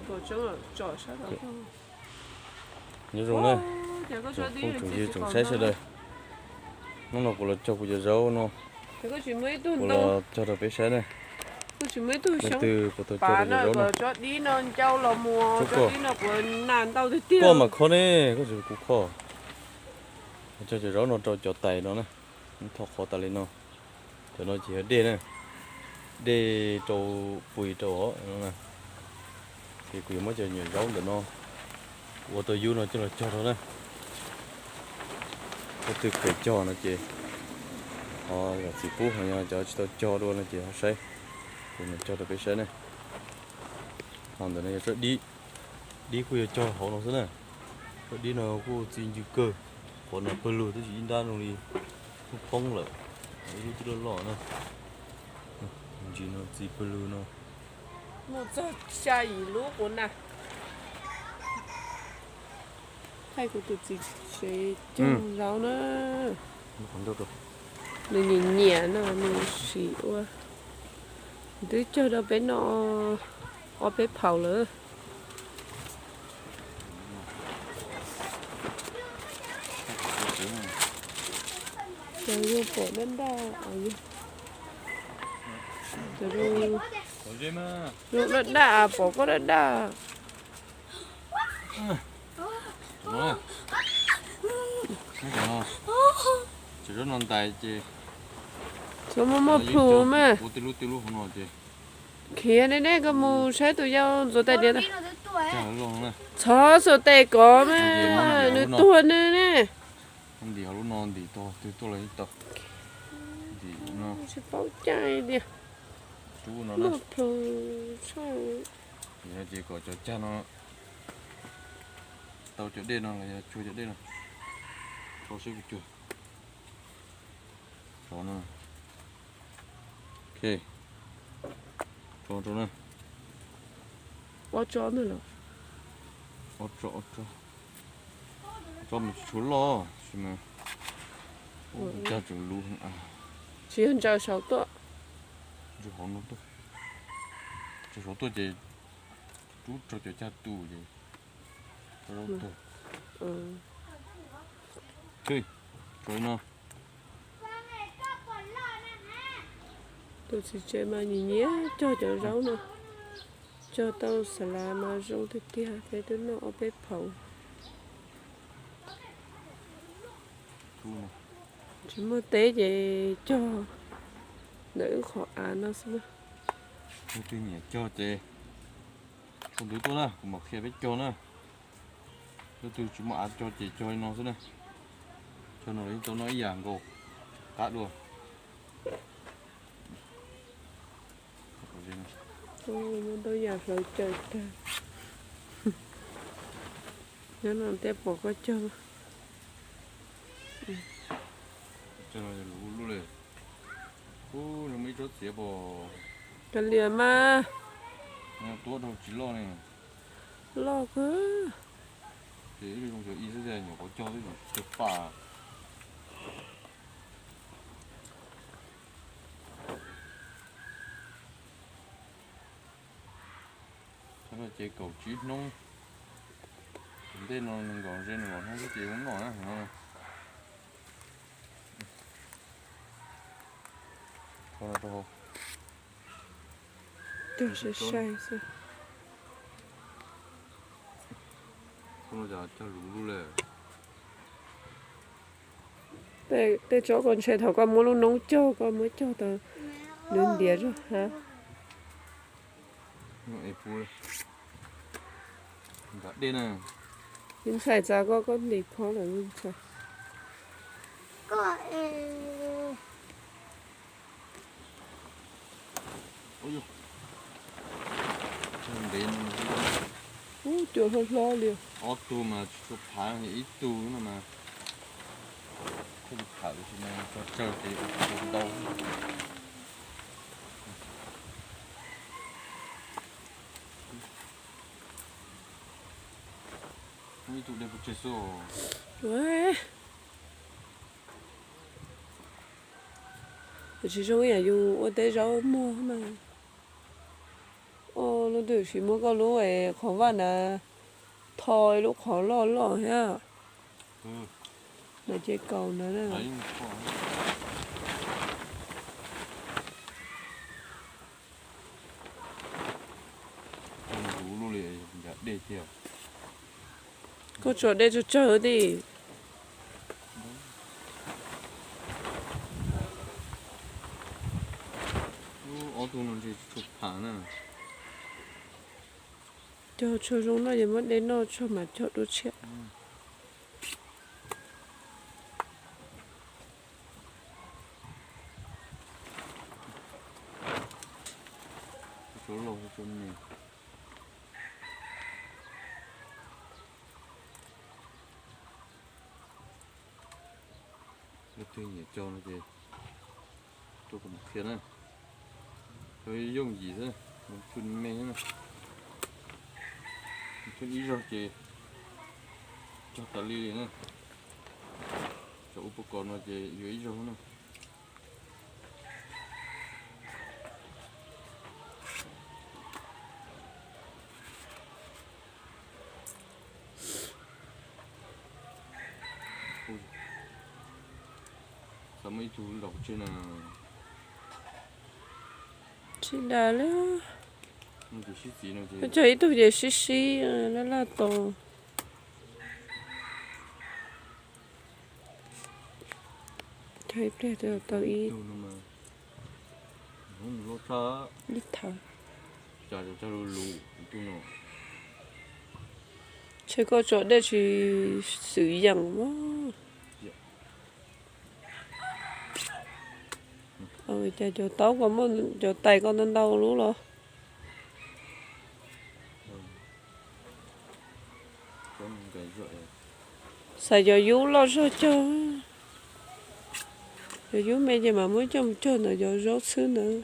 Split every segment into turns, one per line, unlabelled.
tổ chức là trò sao đó không?
Nhớ rồi này,
Nhà có
không
cho đi
trồng gì trồng sai sẽ đây. Nó là của là cho của rau nó,
Nhà có chỉ mấy tuần
của
đâu.
là cho được bé sai này.
Có chỉ mấy tuần
Nên
sống.
từ của tôi cho
Bà
được
nó
rau nó.
có cho đi nó châu là mùa, cho đi nó của nàn tao thì tiêu.
Có mà khó nè, có gì cũng khó. Cho rau nó cho tay nó nè, nó thọ khó tay lên nó. Cho nó chỉ ở đây nè, đây cho bùi cho nó nè. Thì cũng mới cho nhiều rau để nó. Của tôi yêu nó cho nó nè. Cái từ cái cho nó chị. Là chỉ phú hay cho luôn là chị họ xây. Thì mình cho được cái xe này. Còn từ này đi quay cho họ nó thế này. Đi nó có gì như cơ. Còn nó bự lùi tới chỉ đa nó đi không lại. Đi chứ lo nè. Chỉ nó gì bự lùi nó.
Một giờ xa ý lúc của nè. Hay của tụi chị sẽ trồng rau nữa.
Không đâu đâu.
Nó nhìn nhẹ nó xỉ quá. Đứa cho nó bé nó ở bé phào nữa. Rồi vô bỏ lên đó. Rồi rồi lên đó, bỏ có lên đó.
Nó chỉ rất non tay chị.
Sao mà phù mà.
Tiêu lú không nói chị.
Kia này cái mù sai tụi nhau rồi tay đi đó.
Chả luôn nè.
Chó rồi tay có mà, nó tuôn nè.
Không đi lú non đi to lấy to. Đi nó.
Sẽ bao chai đi.
Chú nó nè.
Mà phù sao?
Giờ chị có cho cha nó. Tàu chỗ đây nó là chui chỗ đây nó. Tàu sẽ chui. Đó nè. Ok. Cho nè.
Bao chó nữa rồi.
Cho. Cho mình xuống lo. Xem mà. Cha chừng luôn à.
Chỉ hơn cho 6 tuổi.
Chú họ nó tốt. Chú 6 tuổi thì chú cho cha tù gì. Tốt. Ok. Rồi nó.
Tôi sẽ chơi mà nhìn nhé cho rau nè. Cho tao xà la mà rau thì kia cái đứa nó ở bếp phồng. Chỉ mới té về cho đỡ khó ăn nó xem.
Không tuy nhiên cho chị. Không đứa tôi nè, cũng mặc khe biết cho nè. Tôi chỉ mà ăn cho chị cho nó thế này. Cho nó đến tôi nói dạng cô. Cắt luôn.
Ôi, nó tôi giặt rồi trời ta. Nó làm tép bỏ có chân.
Cho nó lú lên. Nó mới rớt xế bò.
Cái liềm mà.
Nó tốt đâu chỉ lo này.
Lo cơ.
Thế thì không ý sẽ nhỏ có cho thế rồi. Chụp phà. Thế là chế cầu chí nông. Đây nó còn trên nó không có chế uống nổi á. Thôi là thôi.
Tôi sẽ sai sao.
Không bao giờ cho lú lên.
Để cho con xe thảo con muốn lúc nấu cho con mới cho tao lên đĩa rồi hả?
Nó phu lên. Đây nè.
Nhưng phải ra có con đi khó là nhưng phải.
Ôi dồi. Đến
Chưa hơi lo liền.
tu mà chụp phá thì ít tu nữa mà không thở thì mà cho chơi thì cũng đau. Mấy tụi đây có chơi số.
Đấy. Chỉ trong nhà dùng ở đây rau mua mà. Nó từ chỉ muốn có lúa ấy khó vào là thôi lúc khó lo ha
Ừ.
là chơi cầu nữa nè
Đấy, khó. Không đủ luôn để để theo.
có chỗ đây cho chờ đi
Ô tô nó chỉ chụp phản nè.
cho chúng nó giờ mất đến nó cho mà cho đôi chết
Số lồng của chúng này. Cái thứ này cho nó gì? Cho cũng khiến này. Tôi dùng gì thế? Một chút mê thế này. Một chút ít rồi chị. Cho cả ly này. Cho upakorn mà chị dưới rồi này. Sao mấy chú đọc trên là
chị đã nữa
nó chỉ xí xí nó chỉ.
cho ít tôi về xí nó là to thấy đây tôi tao ít
Đâu mà không lo xa
ít thở
cho lù tu nó.
chỉ có chỗ đây chỉ sử dụng quá ôi cha cho tao có một cho tay con lên đâu luôn rồi
Có một cái rưỡi.
xài cho vú lo sao cho vú mẹ gì mà mới cho nó cho rốt xứ nữa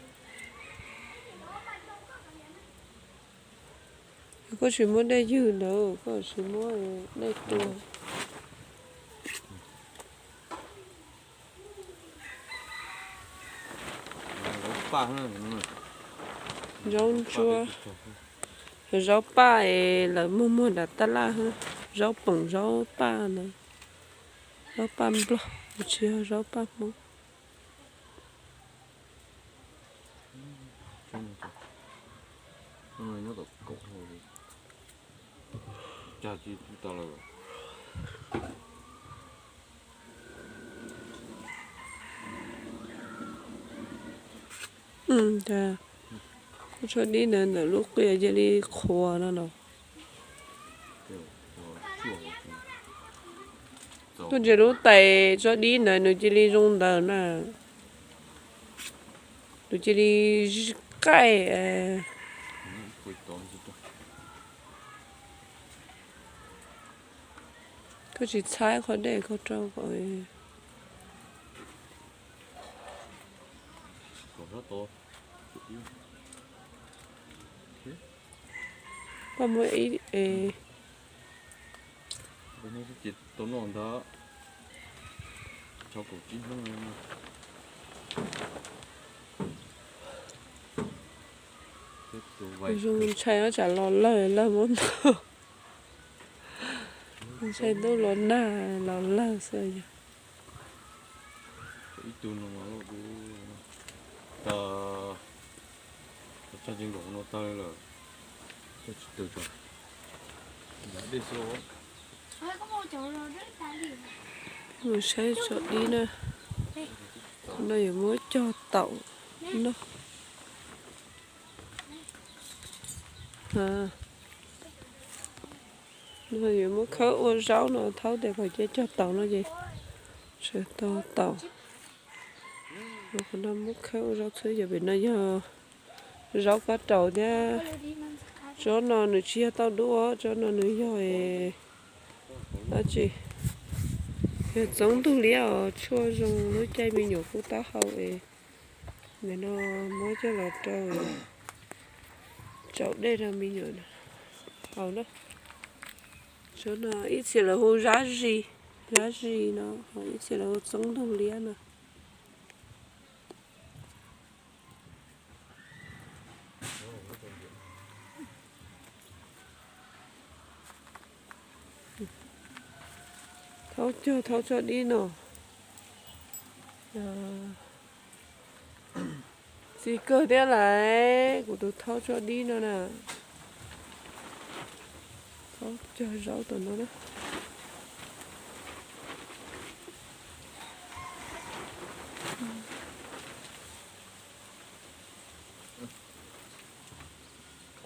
có chuyện muốn đây dư nữa có chuyện muốn đây tua
Ba nữa.
rau chua rau ba là mua đặt ta la ha rau bông rau ba nữa rau ba blo chưa rau ba mông
Nó được cột rồi. Chả chỉ tao là
cha có cho đi nữa là lúc kia giờ đi khô nó đâu
kiểu chua.
tôi chỉ lúc tay cho đi nữa nó chỉ đi rong đờ nè nó chỉ đi cay
Quỳ tón gì đó.
có chỉ trái khó để có trâu rồi
Còn rất to.
có mỗi ý
Bên này chỉ tốn nón đó. Cho cổ chín không em.
dùng trái nó chả lọt lời là muốn trái đâu lọt lọt sao vậy
Ít tu nó mà ta cho chính nó ta là cho từ từ đã đi số.
người sẽ cho đi nè còn đây mới cho tàu nó à rồi mới khâu rau nó tháo để phải chế cho tàu nó gì sẽ tàu rồi còn nó mới khâu rau thứ giờ bên này giờ rau cá trầu nha cho nó nữa chia tao đũa cho nó nữa rồi đó chị hiện giống tu liao chua dùng nước chay mình nhổ phụ tá hậu ấy để nó mới cho là trâu chậu đây là mình nhổ nè hậu đó cho nó ít chỉ là hồ giá gì nó ít chỉ là hồ giống tu liao nè tháo cho đi nào. Gì cơ thế lại của tôi tháo cho đi nữa nè. Tháo cho rau tụi nó đó.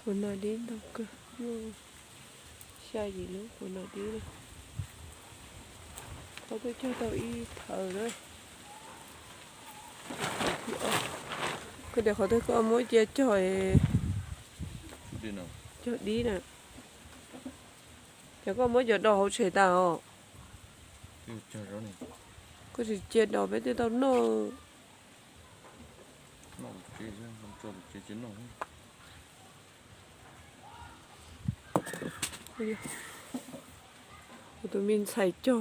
Của nó đi đâu cơ. Sai gì nữa của nó đi đâu. Có tôi cho tao y thở nữa. Cái để họ thấy có mỗi chia chọi
đi nào
cho đi nè. Để có mỗi giờ đồ hỗ trợ tao.
đi cho rõ này
Có gì chia đồ với tao nó.
nó chỉ không cho được chỉ chín nó
Tụi mình xài cho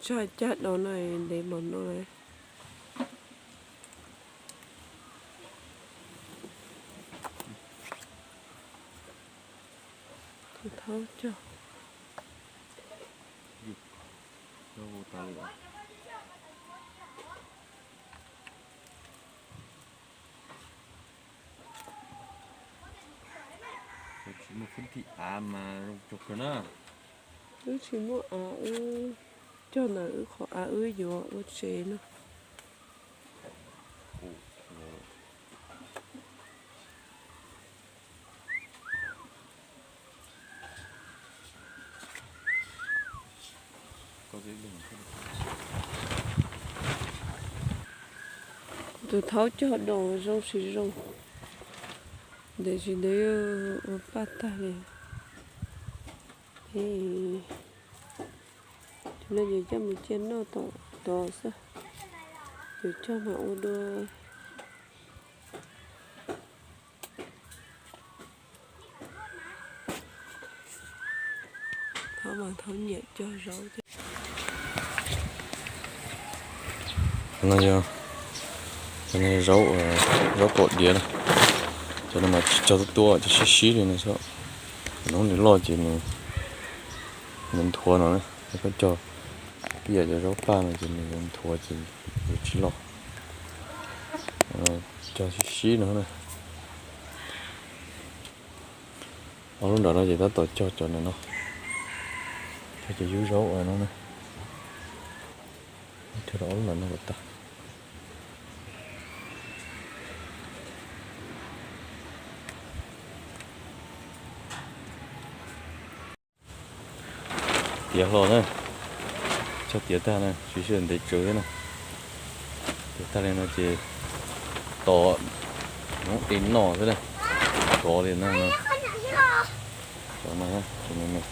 chai chát đó này để món nó này. Tôi tháo cho.
đâu tao rồi chỉ một phân thị mà chụp cái nó
Chỉ mua cho nó khó vô ở chế nó.
có cái đường
Tôi tháo cho đồ rau xì rau để chỉ để bắt ta này thì cho nên giờ cho mình chén nó to sao để cho mà ô đưa tháo nhẹ cho rau
nó giờ cái này rau cột đĩa này cho nó mà cho tua cho xí rồi này sao nó không để lo gì mình thua nó này có cho bây giờ cho rau pa này thì mình thua thì chỉ lo cho xí nữa này lúc đó nó chỉ ta tổ cho này nó cho dưới rau rồi nó này theo đó là nó ta tía lo này cho tía ta này chỉ cần để chơi này tía ta này nó chỉ to nó đến nọ thế này to đến nó cho nó ha cho nó này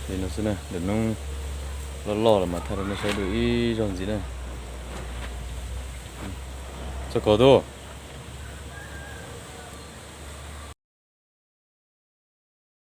thì nó sẽ này để nó lo là mà thay nó sẽ được ý dọn gì này cho có đâu